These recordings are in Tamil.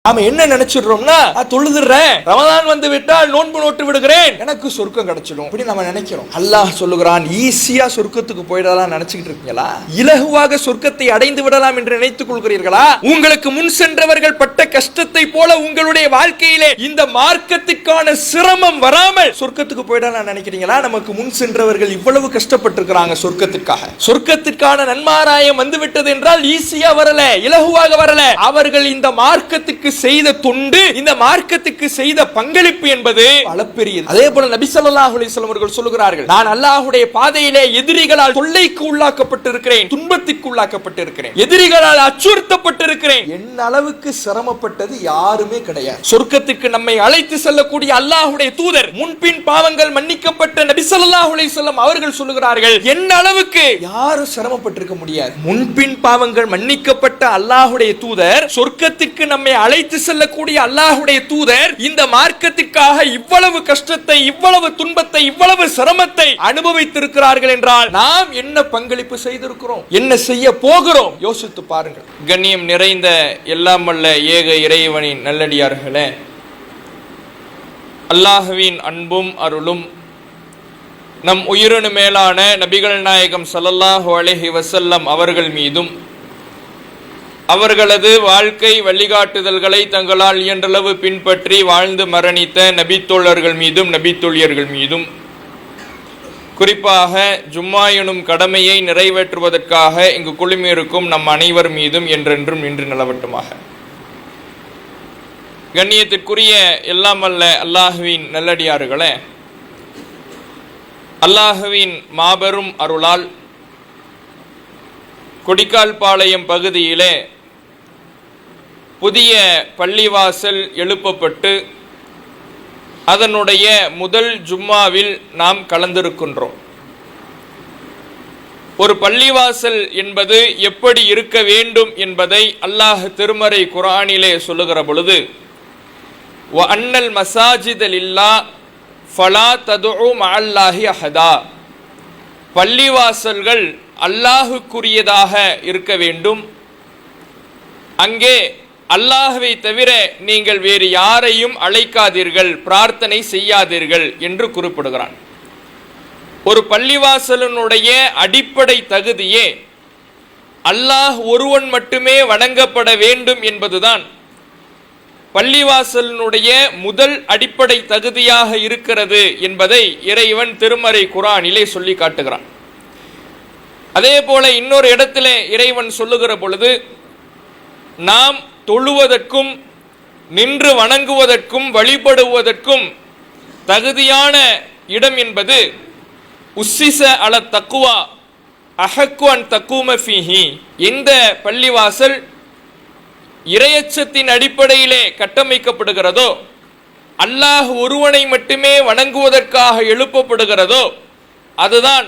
நாம என்ன நினைச்சிடுறோம்னா, தொழுதுறேன், ரமதான் வந்து விட்டால் நோன்பு நோட்டு விடுகிறேன், எனக்கு சொர்க்கம் கிடைச்சிடும் அப்படி நம்ம நினைக்கிறோம். அல்லாஹ் சொல்லுகிறான், ஈஸியா சொர்க்கத்துக்கு போயிடலாம் நினைச்சுக்கிட்டு இருக்கீங்களா? இலகுவாக சொர்க்கத்தை அடைந்து விடலாம் என்று நினைத்துக் கொள்கிறீர்களா? உங்களுக்கு முன் சென்றவர்கள் பட்ட கஷ்டத்தை போல உங்களுடைய வாழ்க்கையிலே இந்த மார்க்கத்துக்கான சிரமம் வராமல் சொர்க்கத்துக்கு போயிடலாம் நினைக்கிறீங்களா? நமக்கு முன் சென்றவர்கள் இவ்வளவு கஷ்டப்பட்டிருக்கிறாங்க சொர்க்கத்திற்காக. சொர்க்கத்திற்கான நன்மாராயம் வந்து விட்டது என்றால் ஈஸியா வரல, இலகுவாக வரல. அவர்கள் இந்த மார்க்கத்துக்கு செய்த தொண்டு, இந்த மார்க்கத்துக்கு செய்த பங்களிப்பு என்பது அளப்பெரியது. அதே போல நபி ஸல்லல்லாஹு அலைஹி வஸல்லம் அவர்கள் சொல்லுகிறார்கள், நான் அல்லாஹ்வுடைய பாதையிலே எதிரிகளால் தொல்லைக்கு உள்ளாக்கப்பட்டிருக்கிறேன், துன்பத்திற்கு உள்ளாக்கப்பட்டிருக்கிறேன், எதிரிகளால் அச்சுறுத்தப்பட்டிருக்கிறேன். என்ன அளவுக்கு சிரமப்பட்டது யாருமே கிடையாது. சொர்க்கத்துக்கு நம்மை அழைத்து செல்லக்கூடிய அல்லாஹ்வுடைய தூதர், முன்பின் பாவங்கள் மன்னிக்கப்பட்ட நபி ஸல்லல்லாஹு அலைஹி வஸல்லம் அவர்கள் சொல்லுகிறார்கள், என்ன அளவுக்கு யாரும் சிரமப்பட்டிருக்க முடியாது. முன்பின் பாவங்கள் மன்னிக்கப்பட்ட அல்லாஹ்வுடைய தூதர், சொர்க்கத்துக்கு நம்மை அழைத்து செல்லக்கூடிய அல்லாஹ்வுடைய தூதர் இந்த மார்க்கத்துக்காக இவ்வளவு கஷ்டத்தை, இவ்வளவு துன்பத்தை, இவ்வளவு சிரமத்தை அனுபவித்திருக்கிறார்கள் என்றால் நாம் என்ன பங்களிப்பு செய்திருக்கிறோம், என்ன செய்ய போகிறோம் யோசித்து பாருங்கள். கண்ணியம் நிறைந்த எல்லாம் வல்ல ஏக இறைவனின் நல்லடியார்களே, அல்லாஹ்வின் அன்பும் அருளும் நம் உயிரினு மேலான நபிகள் நாயகம் ஸல்லல்லாஹு அலைஹி வஸல்லம் அவர்கள் மீதும், அவர்களது வாழ்க்கை வழிகாட்டுதல்களை தங்களால் இயன்றளவு பின்பற்றி வாழ்ந்து மரணித்த நபித்தோழர்கள் மீதும் நபித்தோழியர்கள் மீதும், குறிப்பாக ஜும்மா எனும் கடமையை நிறைவேற்றுவதற்காக இங்கு குழுமியிருக்கும் நம் அனைவர் மீதும் என்றென்றும் நின்று நிலவட்டுமாக. கண்ணியத்திற்குரிய எல்லாம் வல்ல அல்லாஹ்வின் நல்லடியார்களே, அல்லாஹ்வின் மாபெரும் அருளால் கொடிக்கால்பாளையம் பகுதியிலே புதிய பள்ளிவாசல் எழுப்பப்பட்டு அதனுடைய முதல் ஜும்மாவில் நாம் கலந்திருக்கின்றோம். ஒரு பள்ளிவாசல் என்பது எப்படி இருக்க வேண்டும் என்பதை அல்லாஹ் திருமறை குர்ஆனிலே சொல்லுகிற பொழுது, வ அன்னல் மசாஜித லில்லாஹ் ஃபலா ததுஉ மஅல்லாஹி அஹதா, பள்ளிவாசல்கள் அல்லாஹுக்குரியதாக இருக்க வேண்டும், அங்கே அல்லாஹ்வை தவிர நீங்கள் வேறு யாரையும் அழைக்காதீர்கள், பிரார்த்தனை செய்யாதீர்கள் என்று குறிப்பிடுகிறான். ஒரு பள்ளிவாசலினுடைய அடிப்படை தகுதியே அல்லாஹ் ஒருவன் மட்டுமே வணங்கப்பட வேண்டும் என்பதுதான் பள்ளிவாசலினுடைய முதல் அடிப்படை தகுதியாக இருக்கிறது என்பதை இறைவன் திருமறை குர்ஆனிலே சொல்லி காட்டுகிறான். அதே போல இன்னொரு இடத்திலே இறைவன் சொல்லுகிற பொழுது, நாம் தொழுவதற்கும் நின்று வணங்குவதற்கும் வழிபடுவதற்கும் தகுதியான இடம் என்பது உஸ்ஸிஸ அல தக்வா அஹக்கு அன் தக்கூம ஃபீஹி, எந்த பள்ளிவாசல் இறையச்சத்தின் அடிப்படையிலே கட்டமைக்கப்படுகிறதோ, அல்லாஹ் ஒருவனை மட்டுமே வணங்குவதற்காக எழுப்பப்படுகிறதோ, அதுதான்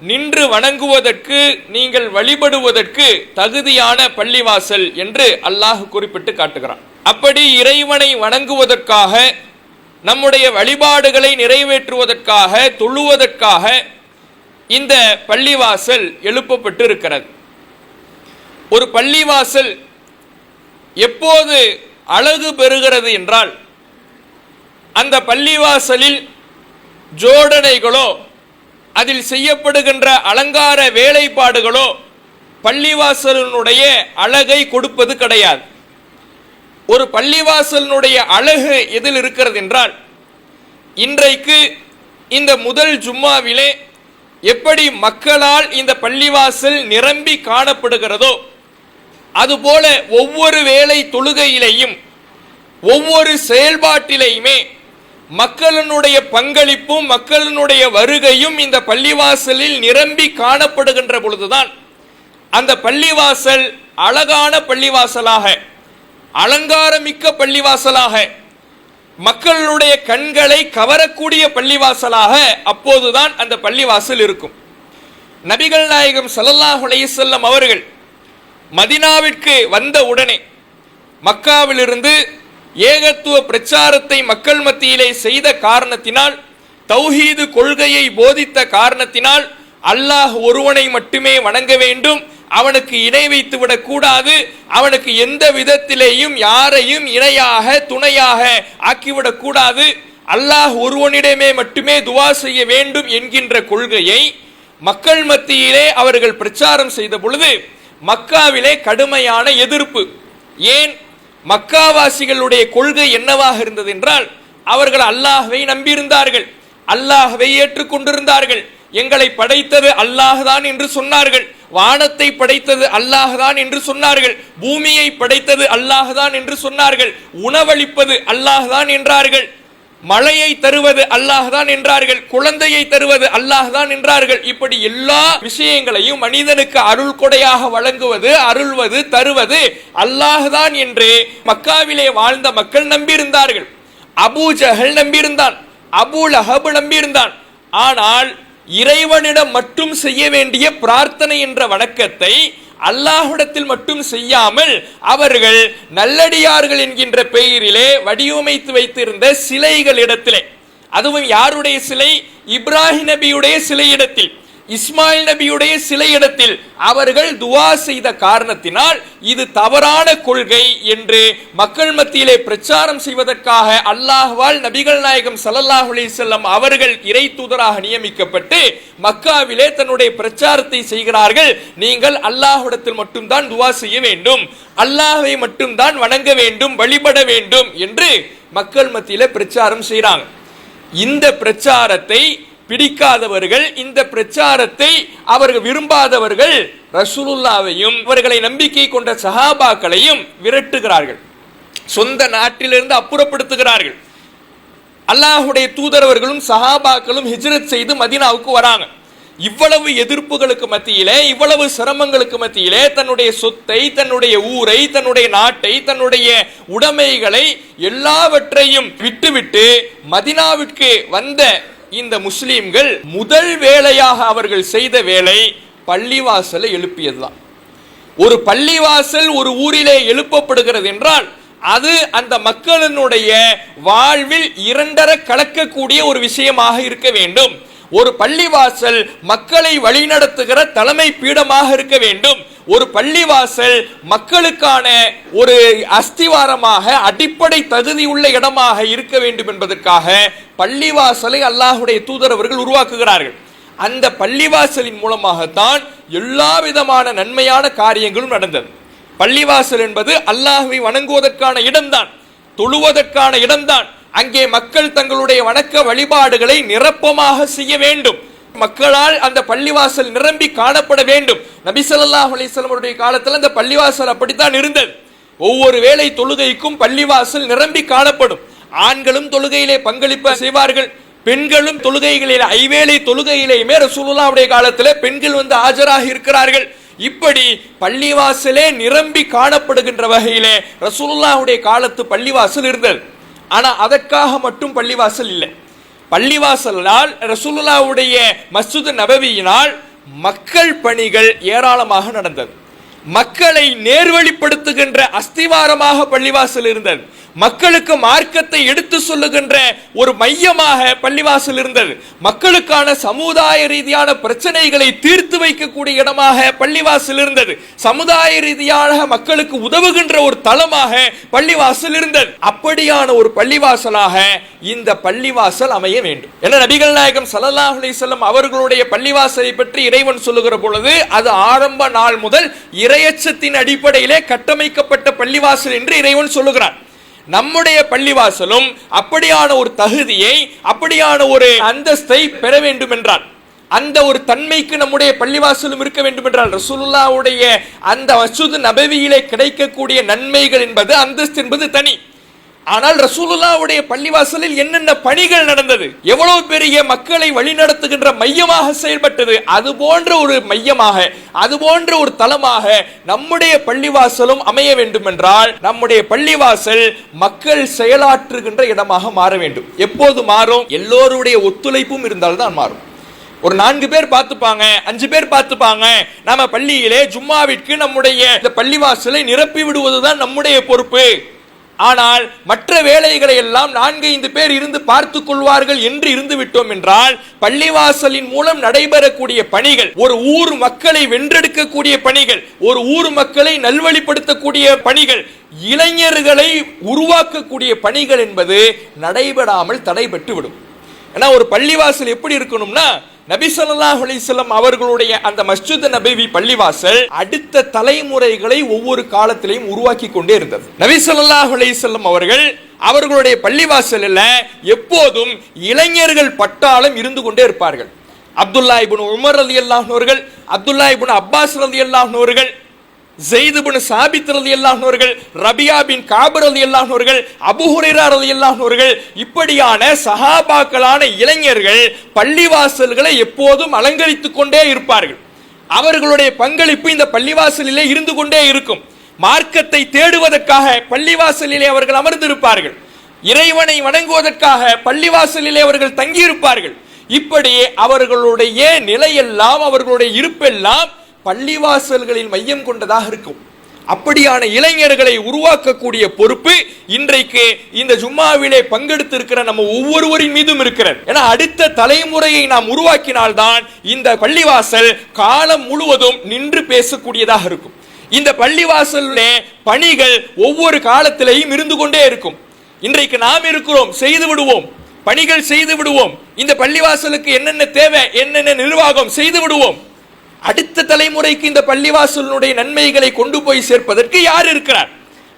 நின்று வணங்குவதற்கு, நீங்கள் வழிபடுவதற்கு தகுதியான பள்ளிவாசல் என்று அல்லாஹ் குறிப்பிட்டு காட்டுகிறான். அப்படி இறைவனை வணங்குவதற்காக, நம்முடைய வழிபாடுகளை நிறைவேற்றுவதற்காக, தொழுவதற்காக இந்த பள்ளிவாசல் எழுப்பப்பட்டு இருக்கிறது. ஒரு பள்ளிவாசல் எப்போது அழகு பெறுகிறது என்றால், அந்த பள்ளிவாசலில் ஜோடனைகளோ அதில் செய்யப்படுகின்ற அலங்கார வேலைப்பாடுகளோ பள்ளிவாசலினுடைய அழகை கொடுப்பது கிடையாது. ஒரு பள்ளிவாசலினுடைய அழகு எதில் இருக்கிறது என்றால், இன்றைக்கு இந்த முதல் ஜும்மாவிலே எப்படி மக்களால் இந்த பள்ளிவாசல் நிரம்பி காணப்படுகிறதோ, அதுபோல ஒவ்வொரு வேளை தொழுகையிலேயும் ஒவ்வொரு செயல்பாட்டிலேயுமே மக்களினுடைய பங்களிப்பும் மக்களினுடைய வருகையும் இந்த பள்ளிவாசலில் நிரம்பி காணப்படுகின்ற பொழுதுதான் அந்த பள்ளிவாசல் அழகான பள்ளிவாசலாக, அலங்காரமிக்க பள்ளிவாசலாக, மக்களுடைய கண்களை கவரக்கூடிய பள்ளிவாசலாக அப்போதுதான் அந்த பள்ளிவாசல் இருக்கும். நபிகள் நாயகம் ஸல்லல்லாஹு அலைஹி வஸல்லம் அவர்கள் மதீனாவிற்கு வந்த உடனே மக்காவிலிருந்து ஏகத்துவ பிரச்சாரத்தை மக்கள் மத்தியிலே செய்த காரணத்தினால், தௌஹீது கொள்கையை போதித்த காரணத்தினால், அல்லாஹ் ஒருவனை மட்டுமே வணங்க வேண்டும், அவனுக்கு இணை வைத்து விடக்கூடாது, அவனுக்கு எந்த விதத்திலேயும் யாரையும் இணையாக துணையாக ஆக்கிவிடக் கூடாது, அல்லாஹ் ஒருவனிடமே மட்டுமே துவா செய்ய வேண்டும் என்கின்ற கொள்கையை மக்கள் மத்தியிலே அவர்கள் பிரச்சாரம் செய்த பொழுது மக்காவிலே கடுமையான எதிர்ப்பு. ஏன்? மக்காவாசிகளுடைய கொள்கை என்னவாக இருந்தது என்றால், அவர்கள் அல்லாஹ்வை நம்பியிருந்தார்கள், அல்லாஹ்வை ஏற்றுக்கொண்டிருந்தார்கள். எங்களை படைத்தது அல்லாஹ் தான் என்று சொன்னார்கள், வானத்தை படைத்தது அல்லாஹ் தான் என்று சொன்னார்கள், பூமியை படைத்தது அல்லாஹ் தான் என்று சொன்னார்கள், உணவளிப்பது அல்லாஹ் தான் என்றார்கள், மழையை தருவது அல்லாஹ் தான் என்றார்கள், குழந்தையை தருவது அல்லாஹ் தான் என்றார்கள். இப்படி எல்லா விஷயங்களையும் மனிதனுக்கு அருள் கொடையாக வழங்குவது, அருள்வது, தருவது அல்லாஹ் தான் என்று மக்காவிலே வாழ்ந்த மக்கள் நம்பியிருந்தார்கள். அபூ ஜஹல் நம்பியிருந்தான், அபூ லஹப் நம்பியிருந்தான். ஆனால் இறைவனிடம் மட்டும் செய்ய வேண்டிய பிரார்த்தனை என்ற வணக்கத்தை அல்லாஹ்விடத்தில் மட்டும் செய்யாமல் அவர்கள் நல்லடியார்கள் என்கின்ற பெயரிலே வடிவமைத்து வைத்திருந்த சிலைகளிடத்திலே, அதுவும் யாருடைய சிலை? இப்ராஹிம் நபியுடைய சிலையிடத்தில், இஸ்மாயில் நபியுடைய சிலையிடத்தில் அவர்கள் துவா செய்த காரணத்தினால் இது தவறான கொள்கை என்று மக்கள் மத்தியிலே பிரச்சாரம் செய்வதற்காக அல்லாஹ்வால் நபிகள் நாயகம் ஸல்லல்லாஹு அலைஹி வஸல்லம் அவர்கள் இறை தூதராக நியமிக்கப்பட்டு மக்காவிலே தன்னுடைய பிரச்சாரத்தை செய்கிறார்கள். நீங்கள் அல்லாஹ்விடத்தில் மட்டும்தான் துவா செய்ய வேண்டும், அல்லாஹ்வை மட்டும்தான் வணங்க வேண்டும், வழிபட வேண்டும் என்று மக்கள் மத்தியிலே பிரச்சாரம் செய்கிறாங்க. இந்த பிரச்சாரத்தை பிடிக்காதவர்கள், இந்த பிரச்சாரத்தை அவர்கள் விரும்பாதவர்கள் ரசூலுல்லாவையும் அவர்களை நம்பிக்கை கொண்ட சஹாபாக்களையும் விரட்டுகிறார்கள், சொந்த நாட்டிலிருந்து அப்புறப்படுத்துகிறார்கள். அல்லாஹ்வுடைய தூதரவர்களும் சஹாபாக்களும் ஹிஜ்ரத் செய்து மதீனாவுக்கு வராங்க. இவ்வளவு எதிர்ப்புகளுக்கு மத்தியிலே, இவ்வளவு சிரமங்களுக்கு மத்தியிலே தன்னுடைய சொத்தை, தன்னுடைய ஊரை, தன்னுடைய நாட்டை, தன்னுடைய உடைமைகளை எல்லாவற்றையும் விட்டுவிட்டு மதீனாவிற்கு வந்த இந்த முஸ்லிம்கள் முதல் வேளையாக அவர்கள் செய்த வேலை பள்ளிவாசலை எழுப்பியதுதான். ஒரு பள்ளிவாசல் ஒரு ஊரிலே எழுப்பப்படுகிறது என்றால் அது அந்த மக்களினுடைய வாழ்வில் இரண்டர கலக்கக்கூடிய ஒரு விஷயமாக இருக்க வேண்டும். ஒரு பள்ளிவாசல் மக்களை வழிநடத்துகிற தலைமை பீடமாக இருக்க வேண்டும். ஒரு பள்ளிவாசல் மக்களுக்கான ஒரு அஸ்திவாரமாக, அடிப்படை தகுதி உள்ள இடமாக இருக்க வேண்டும் என்பதற்காக பள்ளிவாசலை அல்லாஹ்வுடைய தூதர் அவர்கள் உருவாக்குகிறார்கள். அந்த பள்ளிவாசலின் மூலமாகத்தான் எல்லா விதமான நன்மையான காரியங்களும் நடந்தது. பள்ளிவாசல் என்பது அல்லாஹ்வை வணங்குவதற்கான இடம்தான், தொழுவதற்கான இடம்தான். அங்கே மக்கள் தங்களுடைய வணக்க வழிபாடுகளை நிரப்பமாக செய்ய வேண்டும். மக்களால் அந்த பள்ளிவாசல் நிரம்பி காணப்பட வேண்டும். நபி ஸல்லல்லாஹு அலைஹி வஸல்லம் அவருடைய காலத்தில் அந்த பள்ளிவாசல் அப்படித்தான் இருந்தது. ஒவ்வொரு வேளை தொழுகைக்கும் பள்ளிவாசல் நிரம்பி காணப்படும். ஆண்களும் தொழுகையிலே பங்களிப்பு செய்வார்கள், பெண்களும் தொழுகைகளில் ஐவேளை தொழுகையிலேயுமே ரசூலுல்லாஹ்வுடைய காலத்தில் பெண்கள் வந்து ஆஜராக இருக்கிறார்கள். இப்படி பள்ளிவாசலே நிரம்பி காணப்படுகின்ற வகையிலே ரசூலுல்லாஹ்வுடைய காலத்து பள்ளிவாசல் இருந்தது. ஆனா அதற்காக மட்டும் பள்ளிவாசல் இல்லை. பள்ளிவாசலால் ரசூலுல்லாஹ்வுடைய மஸ்ஜித் நபவியினால் மக்கள் பணிகள் ஏராளமாக நடந்தது. மக்களை நேர்வழிப்படுத்துகின்ற அஸ்திவாரமாக பள்ளிவாசல் இருந்தது. மக்களுக்கு மார்க்கத்தை எடுத்து சொல்லுகின்ற ஒரு மையமாக பள்ளிவாசல் இருந்தது. மக்களுக்கான சமுதாய ரீதியான பிரச்சனைகளை தீர்த்து வைக்கக்கூடிய இடமாக பள்ளிவாசல் இருந்தது. சமுதாய ரீதியாக மக்களுக்கு உதவுகின்ற ஒரு தளமாக பள்ளிவாசல் இருந்தது. அப்படியான ஒரு பள்ளிவாசலாக இந்த பள்ளிவாசல் அமைய வேண்டும் என நபிகள் நாயகம் ஸல்லல்லாஹு அலைஹி வஸல்லம் அவர்களுடைய பள்ளிவாசலை பற்றி இறைவன் சொல்லுகிற பொழுது அது ஆரம்ப நாள் முதல் இறையச்சத்தின் அடிப்படையிலே கட்டமைக்கப்பட்ட பள்ளிவாசல் என்று இறைவன் சொல்லுகிறான். நம்முடைய பள்ளிவாசலும் அப்படியான ஒரு தகுதியை, அப்படியான ஒரு அந்தஸ்தை பெற வேண்டும் என்றால், அந்த ஒரு தன்மைக்கு நம்முடைய பள்ளிவாசலும் இருக்க வேண்டும் என்றால், ரசூலுல்லாஹ்வுடைய அந்த மஸ்ஜித் நபவியிலே கிடைக்கக்கூடிய நன்மைகள் என்பது, அந்தஸ்து என்பது தனி. ஆனால் ரசூலுல்லாஹ்வுடைய பள்ளிவாசலில் என்னென்ன பணிகள் நடந்தது, எவ்வளவு பெரிய மக்களை வழிநடத்துகின்ற மையமாக செயல்பட்டது, அது போன்ற ஒரு மையமாக, அது போன்ற ஒரு தளமாக நம்முடைய பள்ளிவாசலும் அமைய வேண்டும் என்றால் நம்முடைய பள்ளிவாசல் மக்கள் செயலாற்றுகின்ற இடமாக மாற வேண்டும். எப்போது மாறும்? எல்லோருடைய ஒத்துழைப்பும் இருந்தால்தான் மாறும். ஒரு 4 பேர் பார்த்துப்பாங்க, 5 பேர் பார்த்துப்பாங்க. நாம பள்ளியிலே ஜும்மாவிற்கு நம்முடைய இந்த பள்ளிவாசலை நிரப்பி விடுவதுதான் நம்முடைய பொறுப்பு. ஆனால் மற்ற வேலைகளை எல்லாம் 4-5 பேர் இருந்து பார்த்துக் கொள்வார்கள் என்று இருந்து விட்டோம் என்றால் பள்ளிவாசலின் மூலம் நடைபெறக்கூடிய பணிகள், ஒரு ஊர் மக்களை வென்றெடுக்கக்கூடிய பணிகள், ஒரு ஊர் மக்களை நல்வழிப்படுத்தக்கூடிய பணிகள், இளைஞர்களை உருவாக்கக்கூடிய பணிகள் என்பது நடைபெறாமல் தடைபட்டு விடும். ஏன்னா ஒரு பள்ளிவாசல் எப்படி இருக்கணும்னா, நபி ஸல்லல்லாஹு அலைஹி வஸல்லம் அவர்களுடைய அந்த மஸ்ஜித் நபவி பள்ளிவாசல் அடுத்த தலைமுறைகளை ஒவ்வொரு காலத்திலையும் உருவாக்கி கொண்டே இருந்தது. நபி ஸல்லல்லாஹு அலைஹி வஸல்லம் அவர்கள் அவர்களுடைய பள்ளிவாசலில் எப்போதும் இளைஞர்கள் பட்டாளம் இருந்து கொண்டே இருப்பார்கள். அப்துல்லா இப்னு உமர் ரலியல்லாஹு அன்ஹு அவர்கள், அப்துல்லா இப்னு அப்பாஸ் ரலியல்லாஹு அன்ஹு அவர்கள், ஸைத் இப்னு சாபித் ரலியல்லாஹு அன்ஹு அவர்கள், ரபியா பின் காப் ரலியல்லாஹு அன்ஹு அவர்கள், அபூ ஹுரைரா ரலியல்லாஹு அன்ஹு அவர்கள், இப்படியான சஹாபாக்களான இளைஞர்கள் பள்ளிவாசல்களை எப்போதும் அலங்கரித்துக் கொண்டே இருப்பார்கள். அவர்களுடைய பங்களிப்பு இந்த பள்ளிவாசலிலே இருந்து கொண்டே இருக்கும். மார்க்கத்தை தேடுவதற்காக பள்ளிவாசலிலே அவர்கள் அமர்ந்திருப்பார்கள். இறைவனை வணங்குவதற்காக பள்ளிவாசலிலே அவர்கள் தங்கியிருப்பார்கள். இப்படி அவர்களுடைய நிலையெல்லாம், அவர்களுடைய இருப்பெல்லாம் பள்ளிவாசல்களில் மையம் கொண்டதாக இருக்கும். அப்படியான இளைஞர்களை உருவாக்கக்கூடிய பொறுப்பு இன்றைக்கு இந்த ஜும்மாவிலே பங்கெடுத்திருக்கிற நம்ம ஒவ்வொருவரின் மீதும் இருக்கிறது. ஏன்னா அடுத்த தலைமுறையை நாம் உருவாக்கினால்தான் இந்த பள்ளிவாசல் காலம் முழுவதும் நின்று பேசக்கூடியதாக இருக்கும். இந்த பள்ளிவாசலிலே பணிகள் ஒவ்வொரு காலத்திலேயும் இருந்து கொண்டே இருக்கும். இன்றைக்கு நாம் இருக்கிறோம், செய்து விடுவோம், பணிகள் செய்து விடுவோம். இந்த பள்ளிவாசலுக்கு என்னென்ன தேவை, என்னென்ன நிர்வாகம் செய்து விடுவோம். அடுத்த தலைமுறைக்கு இந்த பள்ளிவாசலுடைய நன்மைகளை கொண்டு போய் சேர்ப்பதற்கு யார் இருக்கிறார்?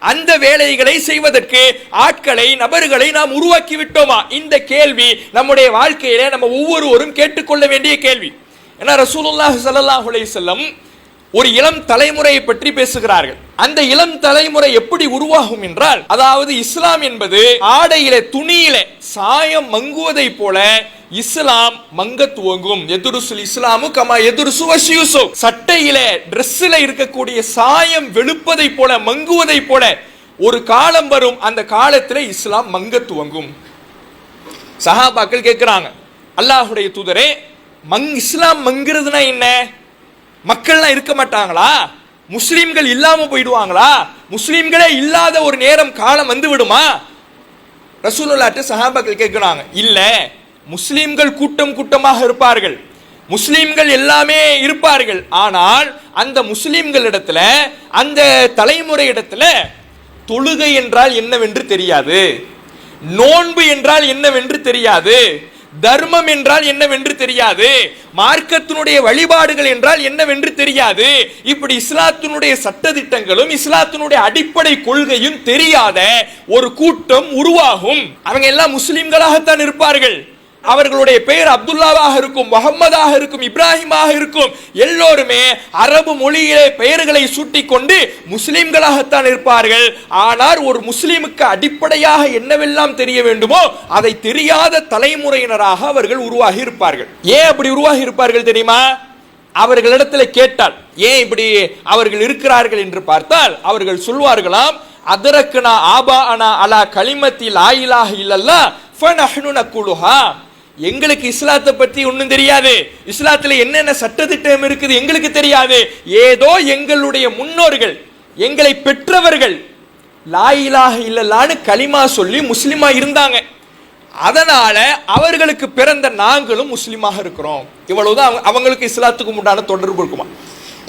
அந்த வேலைகளை செய்வதற்கு ஆட்களை, நபர்களை நாம் உருவாக்கி விட்டோமா? இந்த கேள்வி நம்முடைய வாழ்க்கையிலே நம்ம ஒவ்வொருவரும் கேட்டுக்கொள்ள வேண்டிய கேள்வி. ஏன்னா ரசூலுல்லாஹி ஸல்லல்லாஹு அலைஹி வஸல்லம் ஒரு இளம் தலைமுறையை பற்றி பேசுகிறார்கள். அந்த இளம் தலைமுறை எப்படி உருவாகும் என்றால், அதாவது இஸ்லாம் என்பது ஆடையிலே, துணியிலே சாயம் மங்குவதை போல இஸ்லாம் மங்க துவங்கும். எதுருசுல் இஸ்லாமு கமா எதுருசு வஷியுசு, சட்டையிலே, டிரெஸ்ஸிலே இருக்கக்கூடிய சாயம் வெளுப்பதை போல, மங்குவதை போல ஒரு காலம் வரும். அந்த காலத்திலே இஸ்லாம் மங்க துவங்கும். சஹாபாக்கள் கேட்கிறாங்க, அல்லாஹ்வுடைய தூதரே, இஸ்லாம் மங்குறதுனா என்ன? மக்கள்லாம் இருக்க மாட்டாங்களா? முஸ்லிம்கள் இல்லாம போயிடுவாங்களா? முஸ்லிம்களே இல்லாத ஒரு நேரம், காலம் வந்து விடுமா? ரசூலுல்லாஹ்ட்ட சஹாபாக்கள் கேட்கிறாங்க, இல்ல, முஸ்லிம்கள் கூட்டம் கூட்டமாக இருப்பார்கள், முஸ்லிம்கள் எல்லாமே இருப்பார்கள். ஆனால் அந்த முஸ்லிம்கள் இடத்துல, அந்த தலைமுறை இடத்துல தொழுகை என்றால் என்னவென்று தெரியாது, நோன்பு என்றால் என்னவென்று தெரியாது, தர்மம் என்றால் என்னவென்று தெரியாது, மார்க்கத்தினுடைய வழிபாடுகள் என்றால் என்னவென்று தெரியாது. இப்படி இஸ்லாத்தினுடைய சட்டதிட்டங்களும் இஸ்லாத்தினுடைய அடிப்படை கொள்கையும் தெரியாத ஒரு கூட்டம் உருவாகும். அவங்க எல்லாம் முஸ்லிம்களாகத்தான் இருப்பார்கள். அவர்களுடைய பெயர் அப்துல்லாவாக இருக்கும், முகம்மதாக இருக்கும், இப்ராஹிமாக இருக்கும். எல்லோருமே அரபு மொழியிலே பெயர்களை சூட்டிக் கொண்டு முஸ்லிம்களாகத்தான் இருப்பார்கள். ஆனால் ஒரு முஸ்லிமுக்கு அடிப்படையாக என்னவெல்லாம் தெரிய வேண்டுமோ அதை தெரியாத தலைமுறையினராக அவர்கள் உருவாகி இருப்பார்கள். ஏன் அப்படி உருவாகி இருப்பார்கள் தெரியுமா? அவர்களிடத்தில் கேட்டால் ஏன் இப்படி அவர்கள் இருக்கிறார்கள் என்று பார்த்தால் அவர்கள் சொல்வார்களாம், அதரக்னா ஆபாஅனா அலா கலிமத்தி லா இலாஹ இல்லல்லாஹ் ஃபனஹ்னு நகுலுஹா. எங்களுக்கு இஸ்லாத்தை பற்றி ஒன்றும் தெரியாது, இஸ்லாத்தில் என்னென்ன சட்டத்திட்டம் இருக்குது எங்களுக்கு தெரியாது. ஏதோ எங்களுடைய முன்னோர்கள், எங்களை பெற்றவர்கள் லா இலாஹ இல்லல்லாஹ்னு கலிமா சொல்லி முஸ்லிமா இருந்தாங்க. அதனால அவர்களுக்கு பிறந்த நாங்களும் முஸ்லிமாக இருக்கிறோம். இவ்வளவுதான் அவங்களுக்கு இஸ்லாத்துக்கு உண்டான தொடர்பு இருக்குமா?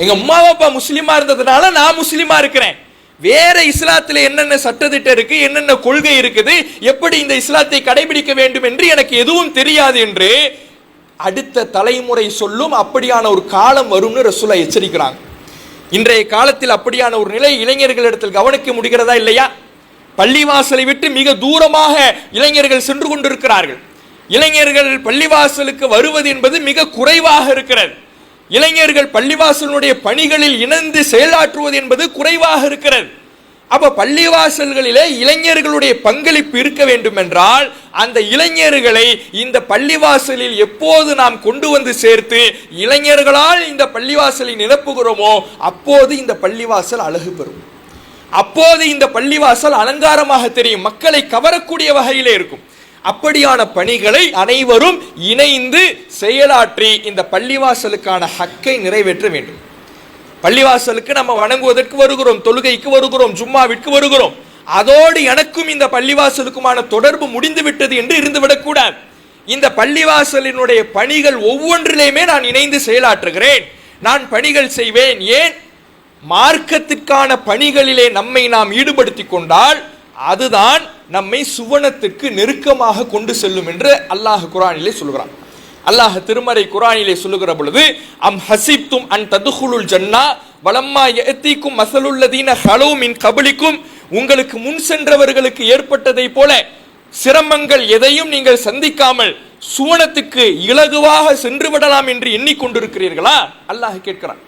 எங்க அம்மா அப்பா முஸ்லிமா இருந்ததுனால நான் முஸ்லிமா இருக்கிறேன். வேற இஸ்லாத்துல என்னென்ன சட்டத்திட்டம் இருக்கு, என்னென்ன கொள்கை இருக்குது, எப்படி இந்த இஸ்லாத்தை கடைபிடிக்க வேண்டும் என்று எனக்கு எதுவும் தெரியாது என்று அடுத்த தலைமுறை சொல்லும். அப்படியான ஒரு காலம் வரும்னு ரசூலா எச்சரிக்கிறாங்க. இன்றைய காலத்தில் அப்படியான ஒரு நிலை இளைஞர்களிடத்தில் கவனிக்க முடிகிறதா இல்லையா? பள்ளிவாசலை விட்டு மிக தூரமாக இளைஞர்கள் சென்று கொண்டிருக்கிறார்கள். இளைஞர்கள் பள்ளிவாசலுக்கு வருவது என்பது மிக குறைவாக இருக்கிறது. இளைஞர்கள் பள்ளிவாசலுடைய பணிகளில் இணைந்து செயலாற்றுவது என்பது குறைவாக இருக்கிறது. அப்ப பள்ளிவாசல்களிலே இளைஞர்களுடைய பங்களிப்பு இருக்க வேண்டும் என்றால் அந்த இளைஞர்களை இந்த பள்ளிவாசலில் எப்போது நாம் கொண்டு வந்து சேர்த்து இளைஞர்களால் இந்த பள்ளிவாசலை நிரப்புகிறோமோ அப்போது இந்த பள்ளிவாசல் அழகு பெறும். அப்போது இந்த பள்ளிவாசல் அலங்காரமாக தெரியும், மக்களை கவரக்கூடிய வகையிலே இருக்கும். அப்படியான பணிகளை அனைவரும் இணைந்து செயலாற்றி இந்த பள்ளிவாசலுக்கான ஹக்கை நிறைவேற்ற வேண்டும். பள்ளிவாசலுக்கு நம்ம வணங்குவதற்கு வருகிறோம், தொழுகைக்கு வருகிறோம், ஜும்மாவிற்கு வருகிறோம். அதோடு எனக்கும் இந்த பள்ளிவாசலுக்குமான தொடர்பு முடிந்து விட்டது என்று இருந்துவிடக்கூடாது. இந்த பள்ளிவாசலினுடைய பணிகள் ஒவ்வொன்றிலேயுமே நான் இணைந்து செயலாற்றுகிறேன், நான் பணிகள் செய்வேன். ஏன்? மார்க்கத்திற்கான பணிகளிலே நம்மை நாம் ஈடுபடுத்திக் கொண்டால் அதுதான் நம்மை சுவனத்திற்கு நெருக்கமாக கொண்டு செல்லும் என்று அல்லாஹ் குர்ஆனிலே சொல்கிறான். அல்லாஹ் திருமறை குர்ஆனிலே சொல்லுகிற பொழுது, அம் ஹசிப்தும் அன் ததுகுலுல் ஜன்னா வலம்மா யஅதீக்கும் மஸலுல்லதீன ஹலூ மின் கப்லிக்கும், உங்களுக்கு முன் சென்றவர்களுக்கு ஏற்பட்டதை போல சிரமங்கள் எதையும் நீங்கள் சந்திக்காமல் சுவனத்துக்கு இலகுவாக சென்று விடலாம் என்று எண்ணிக்கொண்டிருக்கிறீர்களா? அல்லாஹ் கேட்கிறான்.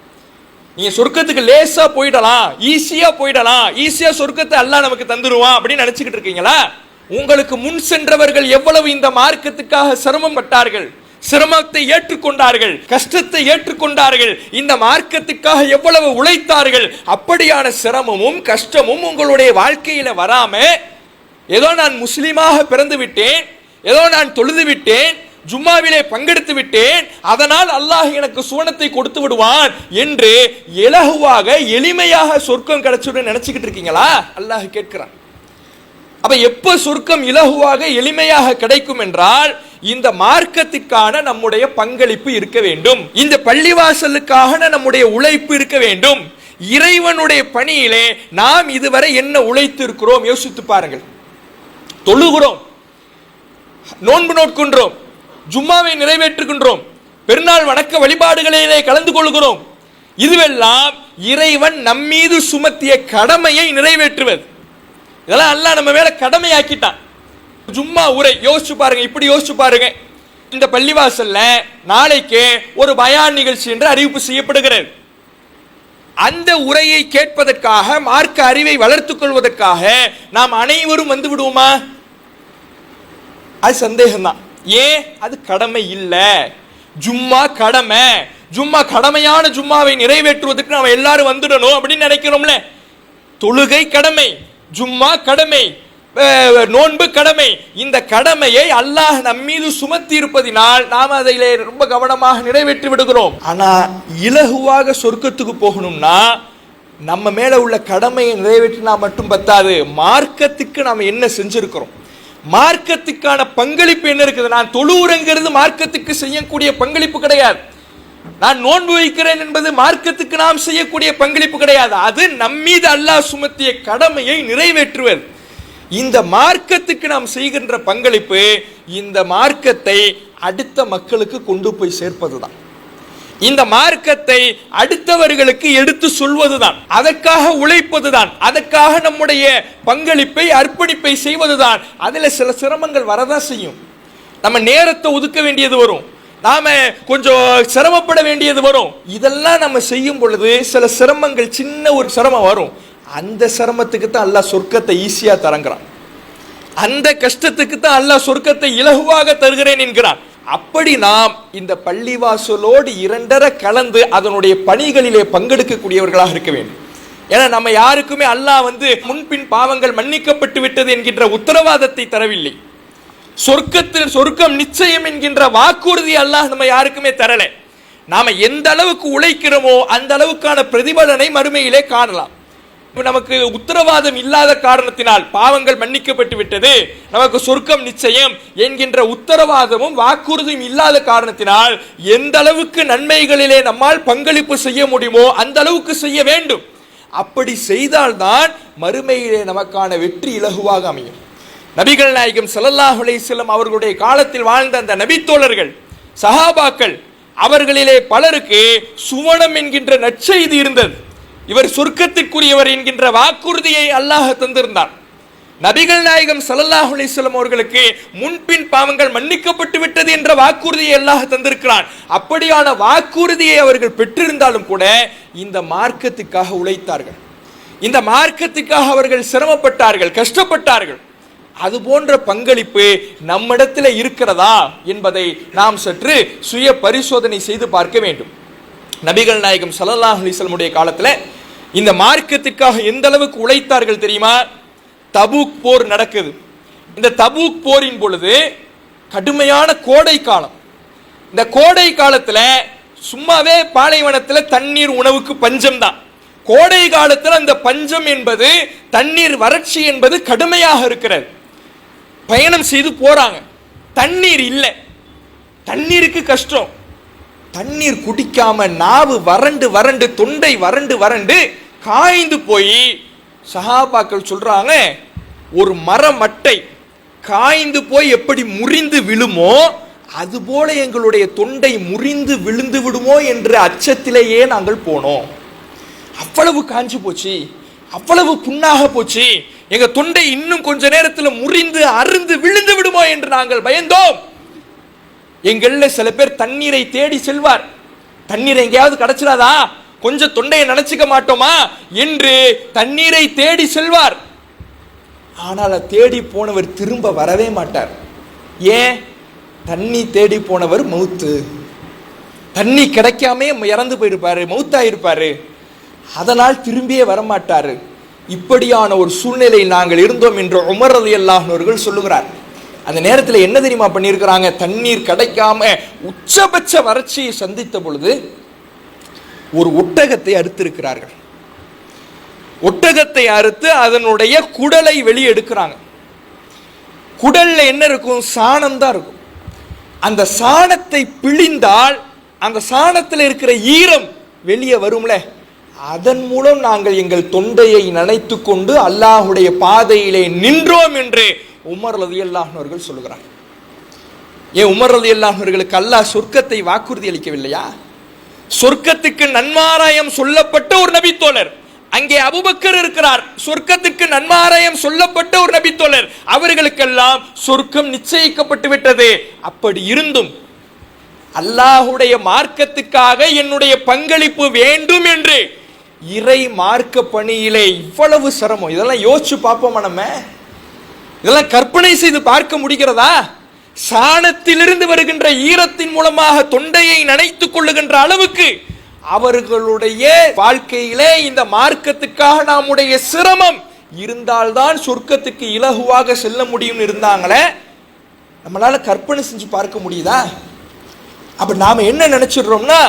நீங்க சொர்க்கத்துக்கு லேசா போயிடலாம், ஈஸியா போயிடலாம், ஈஸியா சொர்க்கத்தை அல்லாஹ் நமக்கு தந்துருவான் அப்படின்னு நினைச்சுக்கிட்டு இருக்கீங்களா? உங்களுக்கு முன் சென்றவர்கள் எவ்வளவு இந்த மார்க்கத்துக்காக சிரமம் பட்டார்கள், சிரமத்தை ஏற்றுக்கொண்டார்கள், கஷ்டத்தை ஏற்றுக்கொண்டார்கள், இந்த மார்க்கத்துக்காக எவ்வளவு உழைத்தார்கள். அப்படியான சிரமமும் கஷ்டமும் உங்களுடைய வாழ்க்கையில வராம ஏதோ நான் முஸ்லிமாக பிறந்து விட்டேன், ஏதோ நான் தொழுது விட்டேன், ஜும்மாவிலே பங்கெடுத்து விட்டேன், அதனால் அல்லாஹ் எனக்கு சுவனத்தை கொடுத்து விடுவான் என்று இலகுவாக எளிமையாக சொர்க்கம் கிடைச்சுன்னு நினைச்சுக்கிட்டு இருக்கீங்களா? அல்லாஹ் கேட்கிறான். அப்ப எப்ப சொர்க்கம் இலகுவாக எளிமையாக கிடைக்கும் என்றால் இந்த மார்க்கத்திற்கான நம்முடைய பங்களிப்பு இருக்க வேண்டும், இந்த பள்ளிவாசலுக்காக நம்முடைய உழைப்பு இருக்க வேண்டும். இறைவனுடைய பணியிலே நாம் இதுவரை என்ன உழைத்து இருக்கிறோம் யோசித்து பாருங்கள். தொழுகிறோம், நோன்பு நோட்கின்றோம், ஜும்மாவை நிறைவேற்றுகின்றோம், பெருநாள் வணக்க வழிபாடுகளிலே கலந்து கொள்கிறோம். இதுவெல்லாம் இறைவன் நம்மீது சுமத்திய கடமையை நிறைவேற்றுவது. இதெல்லாம் அல்லாஹ் நம்ம மேல கடமையாக்கிட்டான். ஜும்மா உரை யோசிச்சு பாருங்க, இப்படி யோசிச்சு பாருங்க. இந்த பள்ளிவாசல்ல நாளைக்கு ஒரு பயான் நிகழ்ச்சி என்று அறிவிப்பு செய்யப்படுகிறது. அந்த உரையை கேட்பதற்காக, மார்க்க அறிவை வளர்த்துக் கொள்வதற்காக நாம் அனைவரும் வந்து விடுவோமா? அது சந்தேகம்தான். ஏன்? அது கடமை இல்ல. ஜும்மா கடமை. ஜும்மா கடமையான ஜும்மாவை நிறைவேற்றுவதற்கு நாம் எல்லாரும் வந்துடணும் அப்படின்னு நினைக்கிறோம்ல. தொழுகை கடமை, ஜும்மா கடமை, நோன்பு கடமை. இந்த கடமையை அல்லாஹ் நம்மீது சுமத்தி இருப்பதினால் நாம் அதிலே ரொம்ப கவனமாக நிறைவேற்றி விடுகிறோம். ஆனா இலகுவாக சொர்க்கத்துக்கு போகணும்னா நம்ம மேல உள்ள கடமையை நிறைவேற்றினா மட்டும் பத்தாது, மார்க்கத்துக்கு நாம் என்ன செஞ்சிருக்கிறோம், மார்க்கத்துக்கான பங்களிப்பு என்ன இருக்குது. நான் தொழுவுறங்கிறது மார்க்கத்துக்கு செய்யக்கூடிய பங்களிப்பு கிடையாது. நான் நோன்பு வைக்கிறேன் என்பது மார்க்கத்துக்கு நாம் செய்யக்கூடிய பங்களிப்பு கிடையாது. அது நம்மீது அல்லாஹ் சுமத்திய கடமையை நிறைவேற்றுவது. இந்த மார்க்கத்துக்கு நாம் செய்கின்ற பங்களிப்பு இந்த மார்க்கத்தை அடுத்த மக்களுக்கு கொண்டு போய் சேர்ப்பதுதான், இந்த மார்க்கத்தை அடுத்தவர்களுக்கு எடுத்து சொல்வதுதான், அதற்காக உழைப்பதுதான், அதற்காக நம்முடைய பங்களிப்பை அர்ப்பணிப்பை செய்வதுதான். அதுல சில சிரமங்கள் வரதான் செய்யும். நம்ம நேரத்தை ஒதுக்க வேண்டியது வரும், நாம கொஞ்சம் சிரமப்பட வேண்டியது வரும். இதெல்லாம் நம்ம செய்யும் பொழுது சில சிரமங்கள், சின்ன ஒரு சிரமம் வரும். அந்த சிரமத்துக்கு தான் அல்லாஹ் சொர்க்கத்தை ஈஸியா தரங்கிறான். அந்த கஷ்டத்துக்கு தான் அல்லாஹ் சொர்க்கத்தை இலகுவாக தருகிறேன் என்கிறான். அப்படி நாம் இந்த பள்ளிவாசலோடு இரண்டரை கலந்து அதனுடைய பணிகளிலே பங்கெடுக்கக்கூடியவர்களாக இருக்க வேண்டும். ஏன்னா நம்ம யாருக்குமே அல்லாஹ் முன்பின் பாவங்கள் மன்னிக்கப்பட்டு விட்டது என்கின்ற உத்தரவாதத்தை தரவில்லை. சொர்க்கம் நிச்சயம் என்கின்ற வாக்குறுதி அல்லாஹ் நம்ம யாருக்குமே தரல. நாம எந்த அளவுக்கு உழைக்கிறோமோ அந்த அளவுக்கான பிரதிபலனை மறுமையிலே காணலாம். நமக்கு உத்தரவாதம் இல்லாத காரணத்தினால் பாவங்கள் மன்னிக்கப்பட்டு விட்டது, நமக்கு சொர்க்கம் நிச்சயம் என்கின்ற உத்தரவாதமும் வாக்குறுதியும் இல்லாத காரணத்தினால் எந்த அளவுக்கு நன்மைகளிலே நம்மால் பங்களிப்பு செய்ய முடியுமோ அந்த அளவுக்கு செய்ய வேண்டும். அப்படி செய்தால்தான் மறுமையிலே நமக்கான வெற்றி இலகுவாக அமையும். நபிகள் நாயகம் ஸல்லல்லாஹு அலைஹி வஸல்லம் அவர்களுடைய காலத்தில் வாழ்ந்த அந்த நபித்தோழர்கள், சஹாபாக்கள், அவர்களிலே பலருக்கு சுவனம் என்கின்ற நற்செய்தி இருந்தது. இவர் சொர்க்கத்திற்குரியவர் என்கின்ற வாக்குறுதியை அல்லாஹ் தந்திருந்தார். நபிகள் நாயகம் ஸல்லல்லாஹு அலைஹி வஸல்லம் அவர்களுக்கு முன்பின் பாவங்கள் மன்னிக்கப்பட்டு விட்டது என்ற வாக்குறுதியை அல்லாஹ் தந்திருக்கிறான். அப்படியான வாக்குறுதியை அவர்கள் பெற்றிருந்தாலும் கூட இந்த மார்க்கத்துக்காக உழைத்தார்கள், இந்த மார்க்கத்துக்காக அவர்கள் சிரமப்பட்டார்கள், கஷ்டப்பட்டார்கள். அது போன்ற பங்களிப்பு நம்மிடத்தில் இருக்கிறதா என்பதை நாம் சற்று சுய பரிசோதனை செய்து பார்க்க வேண்டும். நபிகள் நாயகம் ஸல்லல்லாஹு அலைஹி வஸல்லம் உடைய காலத்தில் இந்த மார்க்கத்துக்காக எந்த அளவுக்கு உழைத்தார்கள் தெரியுமா? தபூக் போர் நடக்குது. இந்த தபூக் போரின் பொழுது கடுமையான கோடை காலம். இந்த கோடை காலத்தில் சும்மாவே பாலைவனத்தில் தண்ணீர் உணவுக்கு பஞ்சம் தான். கோடை காலத்தில் அந்த பஞ்சம் என்பது, தண்ணீர் வறட்சி என்பது கடுமையாக இருக்கிறது. பயணம் செய்து போறாங்க, தண்ணீர் இல்லை, தண்ணீருக்கு கஷ்டம். தண்ணீர் குடிக்காம நாவு வறண்டு வறண்டு, தொண்டை வறண்டு வறண்டு காய்ந்து போய் சஹாபாக்கள் சொல்றாங்க, ஒரு மரமட்டை காய்ந்து போய் எப்படி முறிந்து விழுமோ அதுபோல எங்களுடைய தொண்டை முறிந்து விழுந்து விடுமோ என்ற அச்சத்திலேயே நாங்கள் போனோம். அவ்வளவு காஞ்சி போச்சு, அவ்வளவு புண்ணாக போச்சு, எங்க தொண்டை இன்னும் கொஞ்ச நேரத்தில் முறிந்து அருந்து விழுந்து விடுமோ என்று நாங்கள் பயந்தோம். எங்கள்ல சில பேர் தண்ணீரை தேடி செல்வார், தண்ணீர் எங்கேயாவது கிடைச்சிடாதா, கொஞ்சம் தொண்டையை நினைச்சுக்க மாட்டோமா என்று தண்ணீரை தேடி செல்வார். ஆனால் தேடி போனவர் திரும்ப வரவே மாட்டார். ஏன்? தண்ணி தேடி போனவர் மௌத்து, தண்ணி கிடைக்காமே இறந்து போயிருப்பாரு, மௌத்தாயிருப்பாரு, அதனால் திரும்பியே வரமாட்டாரு. இப்படியான ஒரு சூழ்நிலை நாங்கள் இருந்தோம் என்று உமர் ரலியல்லாஹு அன்ஹு அவர்கள் சொல்லுகிறார். அந்த நேரத்தில் என்ன தெரியுமா பண்ணியிருக்கிறாங்க? தண்ணீர் கிடைக்காம உச்சபட்ச வறட்சியை சந்தித்த பொழுது ஒரு ஒட்டகத்தை அறுத்திருக்கிறார்கள். ஒட்டகத்தை அறுத்து அதனுடைய குடலை வெளியே எடுக்கிறாங்க. குடல்ல என்ன இருக்கும்? சாணம் தான் இருக்கும். அந்த சாணத்தை பிழிந்தால் அந்த சாணத்தில் இருக்கிற ஈரம் வெளியே வரும்ல, அதன் மூலம் நாங்கள் எங்கள் தொண்டையை நனைத்து கொண்டு அல்லாஹுடைய பாதையிலே நின்றோம் என்று உமர் ரலியல்லாஹு அன்ஹு அவர்கள் சொல்லுகிறார். ஏன் உமர் ரலியல்லாஹு அன்ஹு அவர்களுக்கு அல்லாஹ் சொர்க்கத்தை வாக்குறுதி அளிக்கவில்லையா? சொர்க்கத்துக்கு நன்மாராயம் சொல்லப்பட்ட ஒரு நபி தோழர், அங்கே அபூபக்கர் இருக்கிறார், சொர்க்கத்துக்கு நன்மாராயம் சொல்லப்பட்ட ஒரு நபி தோழர், அவர்களுக்கெல்லாம் சொர்க்கம் நிச்சயிக்கப்பட்டு விட்டது. அப்படி இருந்தும் அல்லாஹுடைய மார்க்கத்துக்காக என்னுடைய பங்களிப்பு வேண்டும் என்று இறை மார்க்க பணியிலே இவ்வளவு சிரமம், இதெல்லாம் யோசிச்சு பார்ப்போமா? நம்ம இதெல்லாம் கற்பனை செய்து பார்க்க முடிகிறதா? சாணத்திலிருந்து வருகின்ற ஈரத்தின் மூலமாக தொண்டையை நனைத்துக் கொள்ளுகின்ற அளவுக்கு அவர்களுடைய வாழ்க்கையிலே இந்த மார்க்கத்துக்காக நம்முடைய சிரமம் இருந்தால்தான் சொர்க்கத்துக்கு இலகுவாக செல்ல முடியும் இருந்தாங்களே, நம்மளால கற்பனை செஞ்சு பார்க்க முடியுதா? அப்ப நாம என்ன நினைச்சிடுறோம்னா,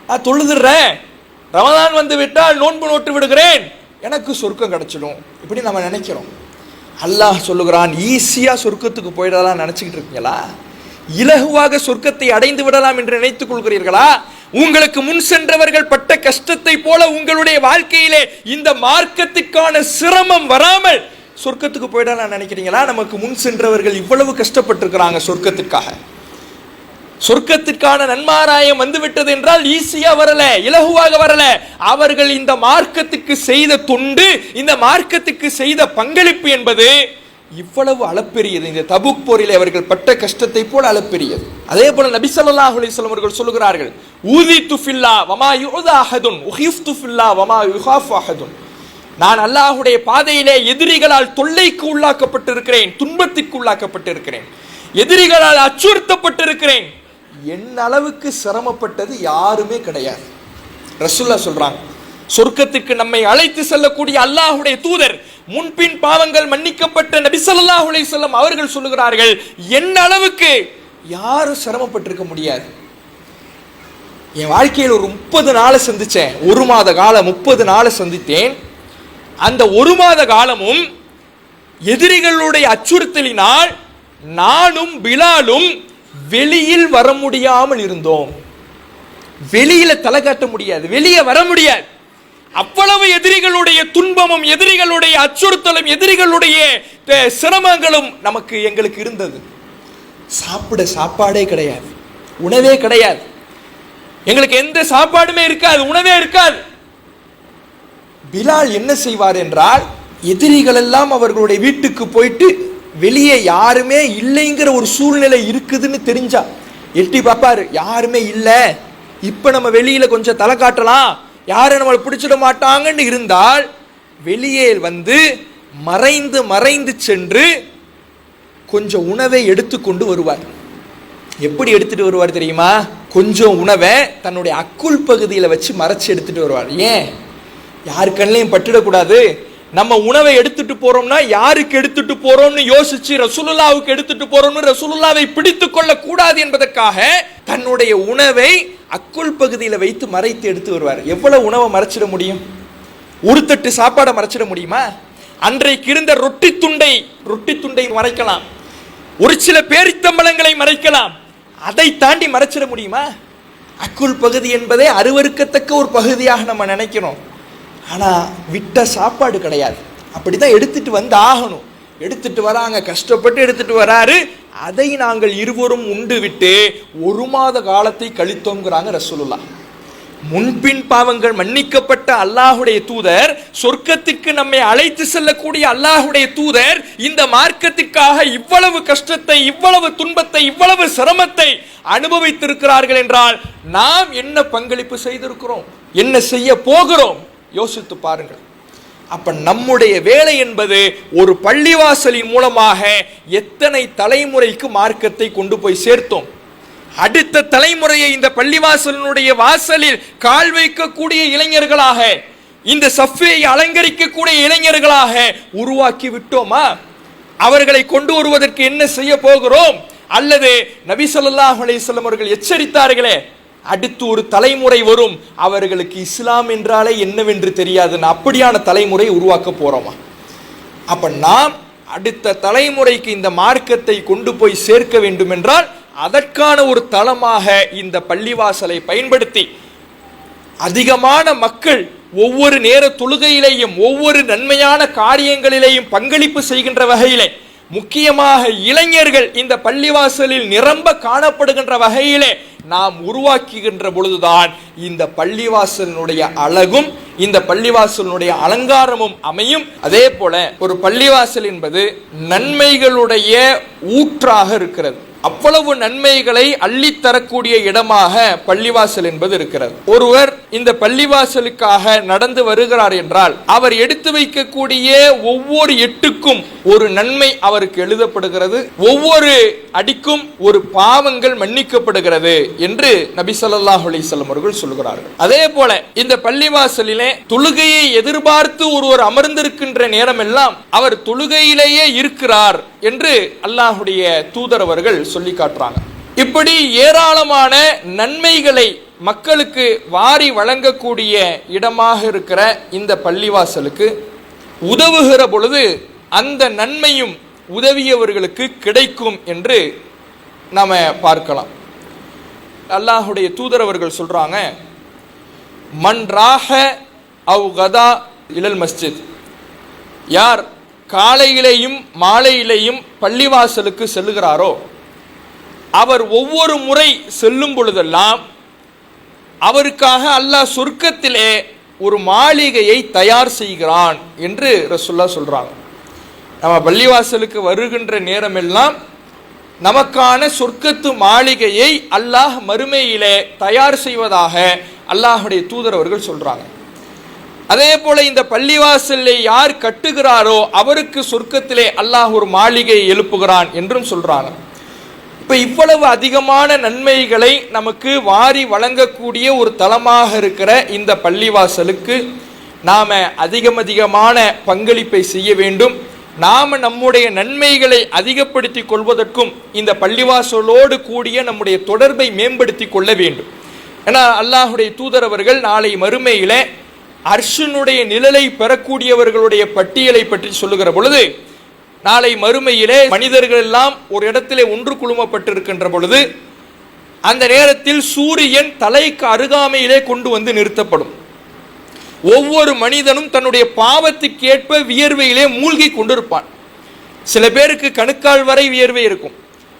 நான் தொழுதுறேன், ரமதான் வந்து விட்டால் நோன்பு நோட்டு விடுகிறேன், எனக்கு சொர்க்கம் கிடைச்சிடும், இப்படி நம்ம நினைக்கிறோம். அல்லாஹ் சொல்லுகிறான், ஈஸியா சொர்க்கத்துக்கு போயிடலாம் நினைச்சுக்கிட்டு இருக்கீங்களா? இலகுவாக சொர்க்கத்தை அடைந்து விடலாம் என்று நினைத்துக் கொள்கிறீர்களா? உங்களுக்கு முன் சென்றவர்கள் பட்ட கஷ்டத்தை போல உங்களுடைய வாழ்க்கையிலே இந்த மார்க்கத்துக்கான சிரமம் வராமல் சொர்க்கத்துக்கு போயிடலாம் நினைக்கிறீங்களா? நமக்கு முன் சென்றவர்கள் இவ்வளவு கஷ்டப்பட்டிருக்கிறாங்க சொர்க்கத்திற்காக. சொர்க்கத்திற்கான நன்மாராயம் வந்துவிட்டது என்றால் ஈஸியா வரல, இலகுவாக வரல. அவர்கள் இந்த மார்க்கத்துக்கு செய்த தொண்டு, இந்த மார்க்கத்துக்கு செய்த பங்களிப்பு என்பது இவ்வளவு அளப்பெரியது. இந்த தபுக் போரிலே அவர்கள் பட்ட கஷ்டத்தை போல அளப்பெரியது. அதே போல நபி ஸல்லல்லாஹு அலைஹி வஸல்லம் அவர்கள் சொல்லுகிறார்கள், ஊதிது ஃபில்லா வமா யுதா அஹதுன் உஹிஃப்து ஃபில்லா வமா யுஹாஃபு அஹதுன். நான் அல்லாஹ்வுடைய பாதையிலே எதிரிகளால் தொல்லைக்கு உள்ளாக்கப்பட்டிருக்கிறேன், துன்பத்திற்கு உள்ளாக்கப்பட்டிருக்கிறேன், எதிரிகளால் அச்சுறுத்தப்பட்டிருக்கிறேன், என் அளவுக்கு சிரமப்பட்டது யாருமே கிடையாது. ரசூலுல்லாஹ் சொல்றாங்க, சொர்க்கத்துக்கு நம்மை அழைத்து செல்லக்கூடிய அல்லாஹ்வுடைய தூதர், முன்பின் பாவங்கள் மன்னிக்கப்பட்ட நபி ஸல்லல்லாஹு அலைஹி வஸல்லம் அவர்கள் சொல்லுகிறார்கள், என் அளவுக்கு யாரும் சிரமப்பட்டிருக்க முடியாது. என் வாழ்க்கையில் ஒரு 30 நாளை சந்திச்சேன், 1 மாத காலம் 30 நாளை சந்தித்தேன். அந்த 1 மாத காலமும் எதிரிகளுடைய அச்சுறுத்தலினால் நானும் பிலாலும் வெளியில் வர முடியாமல் இருந்தோம். வெளியில தலை காட்ட முடியாது, வெளியே வர முடியாது. அவ்வளவு எதிரிகளுடைய துன்பமும், எதிரிகளுடைய அச்சுறுத்தலும், எதிரிகளுடைய சிரமங்களும் எங்களுக்கு இருந்தது. சாப்பிட சாப்பாடே கிடையாது, உணவே கிடையாது. எங்களுக்கு எந்த சாப்பாடுமே இருக்காது, உணவே இருக்காது. பிலால் என்ன செய்வார் என்றால், எதிரிகள் எல்லாம் அவர்களுடைய வீட்டுக்கு போயிட்டு வெளியே யாருமே இல்லைங்கிற ஒரு சூழ்நிலை இருக்குதுன்னு தெரிஞ்சா எட்டி பார்ப்பாரு, யாருமே இல்லை, இப்ப நம்ம வெளியில கொஞ்சம் தலை காட்டலாம், யாரும் நம்மளை பிடிச்சிட மாட்டாங்கன்னு இருந்தால் வெளியே வந்து மறைந்து மறைந்து சென்று கொஞ்சம் உணவை எடுத்துக்கொண்டு வருவார். எப்படி எடுத்துட்டு வருவார் தெரியுமா? கொஞ்சம் உணவை தன்னுடைய அக்குள் பகுதியில் வச்சு மறைச்சு எடுத்துட்டு வருவார். ஏன்? யாரு கண்ணையும் பட்டுடக்கூடாது. நம்ம உணவை எடுத்துட்டு போறோம்னா யாருக்கு எடுத்துட்டு போறோம்னு யோசிச்சு ரசூலுல்லாஹ்வுக்கு எடுத்துட்டு போறோம்னு ரசூலுல்லாஹ்வை பிடித்து கொள்ள கூடாது என்பதற்காக தன்னுடைய உணவை அக்குள் பகுதியில் வைத்து மறைத்து எடுத்து வருவார். எவ்வளவு உணவை மறைச்சிட முடியும்? ஒரு தட்டு சாப்பாடை மறைச்சிட முடியுமா? அன்றைக்கு இருந்த ரொட்டி துண்டை மறைக்கலாம், ஒரு சில பேரித்தம்பளங்களை மறைக்கலாம், அதை தாண்டி மறைச்சிட முடியுமா? அக்குள் பகுதி என்பதை அருவருக்கத்தக்க ஒரு பகுதியாக நம்ம நினைக்கிறோம். ஆனா விட்ட சாப்பாடு கிடையாது, அப்படிதான் எடுத்துட்டு வந்து ஆகணும். எடுத்துட்டு வராங்க, கஷ்டப்பட்டு எடுத்துட்டு வராரு. அதை நாங்கள் இருவரும் உண்டு விட்டு 1 மாத காலத்தை கழித்தோங்கிறாங்க ரசூலுல்லாஹ். முன்பின் பாவங்கள் மன்னிக்கப்பட்ட அல்லாஹுடைய தூதர், சொர்க்கத்திற்கு நம்மை அழைத்து செல்லக்கூடிய அல்லாஹுடைய தூதர், இந்த மார்க்கத்திற்காக இவ்வளவு கஷ்டத்தை, இவ்வளவு துன்பத்தை, இவ்வளவு சிரமத்தை அனுபவித்திருக்கிறார்கள் என்றால் நாம் என்ன பங்களிப்பு செய்திருக்கிறோம், என்ன செய்ய போகிறோம்? யோசித்து பாருங்கள். அப்ப நம்முடைய வேலை என்பது ஒரு பள்ளிவாசலின் மூலமாக எத்தனை தலைமுறைக்கு மார்க்கத்தை கொண்டு போய் சேர்த்தோம். அடுத்த தலைமுறையை இந்த பள்ளிவாசலினுடைய வாசலில் கால் வைக்கக்கூடிய இளைஞர்களாக, இந்த சஃபை அலங்கரிக்கக்கூடிய இளைஞர்களாக உருவாக்கி விட்டோமா? அவர்களை கொண்டு வருவதற்கு என்ன செய்ய போகிறோம்? அல்லது நபி ஸல்லல்லாஹு அலைஹி வஸல்லம் அவர்கள் எச்சரித்தார்களே, அடுத்து ஒரு தலைமுறை வரும், அவர்களுக்கு இஸ்லாம் என்றாலே என்னவென்று தெரியாது, அப்படியான தலைமுறை உருவாக்க போறோமா? அப்ப நாம் அடுத்த தலைமுறைக்கு இந்த மார்க்கத்தை கொண்டு போய் சேர்க்க வேண்டும் என்றால் அதற்கான ஒரு தளமாக இந்த பள்ளிவாசலை பயன்படுத்தி அதிகமான மக்கள் ஒவ்வொரு நேர தொழுகையிலேயும் ஒவ்வொரு நன்மையான காரியங்களிலேயும் பங்களிப்பு செய்கின்ற வகையிலே, முக்கியமாக இளைஞர்கள் இந்த பள்ளிவாசலில் நிரம்ப காணப்படுகின்ற வகையிலே நாம் உருவாக்குகின்ற பொழுதுதான் இந்த பள்ளிவாசலினுடைய அழகும் இந்த பள்ளிவாசலினுடைய அலங்காரமும் அமையும். அதே போல ஒரு பள்ளிவாசல் என்பது நன்மைகளுடைய ஊற்றாக இருக்கிறது. அவ்வளவு நன்மைகளை அள்ளித்தரக்கூடிய இடமாக பள்ளிவாசல் என்பது இருக்கிறது. ஒருவர் இந்த பள்ளிவாசலுக்காக நடந்து வருகிறார் என்றால் அவர் எடுத்து வைக்கக்கூடிய ஒவ்வொரு எட்டுக்கும் ஒரு நன்மை அவருக்கு எழுதப்படுகிறது, ஒவ்வொரு அடிக்கும் ஒரு பாவங்கள் மன்னிக்கப்படுகிறது என்று நபி ஸல்லல்லாஹு அலைஹி வஸல்லம் அவர்கள் சொல்கிறார்கள். அதே போல இந்த பள்ளிவாசலிலே தொழுகையை எதிர்பார்த்து ஒருவர் அமர்ந்திருக்கின்ற நேரமெல்லாம் அவர் தொழுகையிலேயே இருக்கிறார் என்று அல்லாஹுடைய தூதர் அவர்கள் சொல்லி காட்டுறாங்க. இப்படி ஏராளமான நன்மைகளை மக்களுக்கு வாரி வழங்கக்கூடிய இடமாக இருக்கிற இந்த பள்ளிவாசலுக்கு உதவுகிற பொழுது அந்த நன்மையும் உதவியவர்களுக்கு கிடைக்கும் என்று நாம பார்க்கலாம். அல்லாஹுடைய தூதர் அவர்கள் சொல்றாங்க, மன் ராஹ அவ் கதா இலல் மஸ்ஜித், யார் காலையிலேயும் மாலையிலேயும் பள்ளிவாசலுக்கு செல்லுகிறாரோ அவர் ஒவ்வொரு முறை செல்லும் பொழுதெல்லாம் அவருக்காக அல்லாஹ் சொர்க்கத்திலே ஒரு மாளிகையை தயார் செய்கிறான் என்று ரசூலுல்லாஹ் சொல்றாங்க. நம்ம பள்ளிவாசலுக்கு வருகின்ற நேரமெல்லாம் நமக்கான சொர்க்கத்து மாளிகையை அல்லாஹ் மறுமையிலே தயார் செய்வதாக அல்லாஹுடைய தூதர் அவர்கள் சொல்றாங்க. அதே போல இந்த பள்ளிவாசலை யார் கட்டுகிறாரோ அவருக்கு சொர்க்கத்திலே அல்லாஹ் ஒரு மாளிகையை எழுப்புகிறான் என்றும் சொல்றாங்க. இப்ப இவ்வளவு அதிகமான நன்மைகளை நமக்கு வாரி வழங்கக்கூடிய ஒரு தலமாக இருக்கிற இந்த பள்ளிவாசலுக்கு நாம அதிகமான பங்களிப்பை செய்ய வேண்டும். நாம நம்முடைய நன்மைகளை அதிகப்படுத்திக் கொள்வதற்கும் இந்த பள்ளிவாசலோடு கூடிய நம்முடைய தொடர்பை மேம்படுத்தி கொள்ள வேண்டும். ஏன்னா அல்லாஹுடைய தூதர் அவர்கள் நாளை மறுமையில அர்ஷனுடைய நிழலை பெறக்கூடியவர்களுடைய பட்டியலை பற்றி சொல்லுகிற பொழுது, நாளை மறுமையிலே மனிதர்கள் எல்லாம் ஒரு இடத்திலே ஒன்று குழுமப்பட்டிருக்கின்ற பொழுது அந்த நேரத்தில் சூரியன் தலைக்கு அருகாமையிலே கொண்டு வந்து நிறுத்தப்படும். ஒவ்வொரு மனிதனும் தன்னுடைய பாவத்துக்கேற்ப வியர்வையிலே மூழ்கி கொண்டிருப்பான். சில பேருக்கு கணுக்கால் வரை வியர்வை இருக்கும்,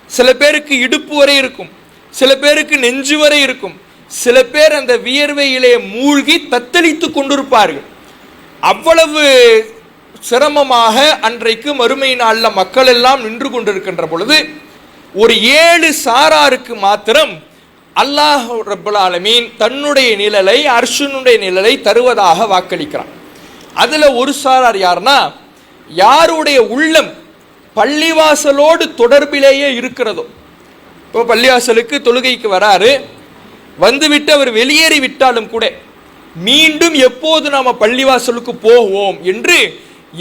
சில பேருக்கு இடுப்பு வரை இருக்கும், சில பேருக்கு நெஞ்சு வரை இருக்கும், சில பேர் அந்த வியர்வையிலே மூழ்கி தத்தளித்து கொண்டிருப்பார்கள். அவ்வளவு சிரமமாக அன்றைக்கு மறுமை நாளில் மக்கள் எல்லாம் நின்று கொண்டிருக்கின்ற பொழுது ஒரு 7 சாராருக்கு மாத்திரம் அல்லாஹ் ரப்பல் ஆலமீன் தன்னுடைய நிழலை, அர்ஷனுடைய நிழலை தருவதாக வாக்களிக்கிறான். அதுல ஒரு சாரார் யாருன்னா, யாருடைய உள்ளம் பள்ளிவாசலோடு தொடர்பிலேயே இருக்கிறதோ. இப்போ பள்ளிவாசலுக்கு தொழுகைக்கு வராரு, வந்துவிட்டு அவர் வெளியேறி விட்டாலும் கூட மீண்டும் எப்போது நாம பள்ளிவாசலுக்கு போவோம் என்று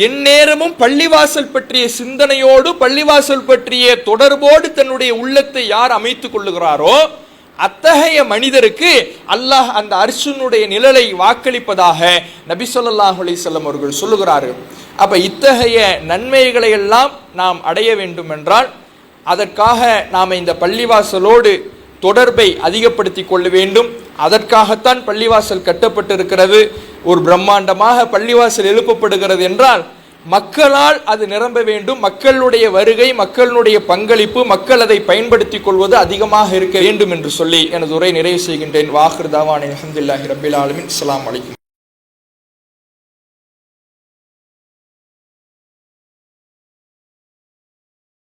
எந்நேரமும் பள்ளிவாசல் பற்றிய சிந்தனையோடு பள்ளிவாசல் பற்றிய தொடர்போடு தன்னுடைய உள்ளத்தை யார் அமைத்துக் கொள்ளுகிறாரோ அத்தகைய மனிதருக்கு அல்லாஹ் அந்த அர்ஷுனுடைய நிழலை வாக்களிப்பதாக நபி ஸல்லல்லாஹு அலைஹி வஸல்லம் அவர்கள் சொல்லுகிறார்கள். அப்ப இத்தகைய நன்மைகளை எல்லாம் நாம் அடைய வேண்டும் என்றால் அதற்காக நாம் இந்த பள்ளிவாசலோடு தொடர்பை அதிகப்படுத்தி கொள்ள வேண்டும். அதற்காகத்தான் பள்ளிவாசல் கட்டப்பட்டிருக்கிறது. ஒரு பிரம்மாண்டமாக பள்ளிவாசல் எழுப்பப்படுகிறது என்றால் மக்களால் அது நிரம்ப வேண்டும். மக்களுடைய வருகை, மக்களுடைய பங்களிப்பு, மக்கள் அதை பயன்படுத்திக் கொள்வது அதிகமாக இருக்க வேண்டும் என்று சொல்லி எனது உரை நிறைவு செய்கின்றேன். வாஹிர் தாவானி அல்ஹம்துலில்லாஹி ரப்பில் ஆலமீன். அஸ்ஸலாமு அலைக்கும்.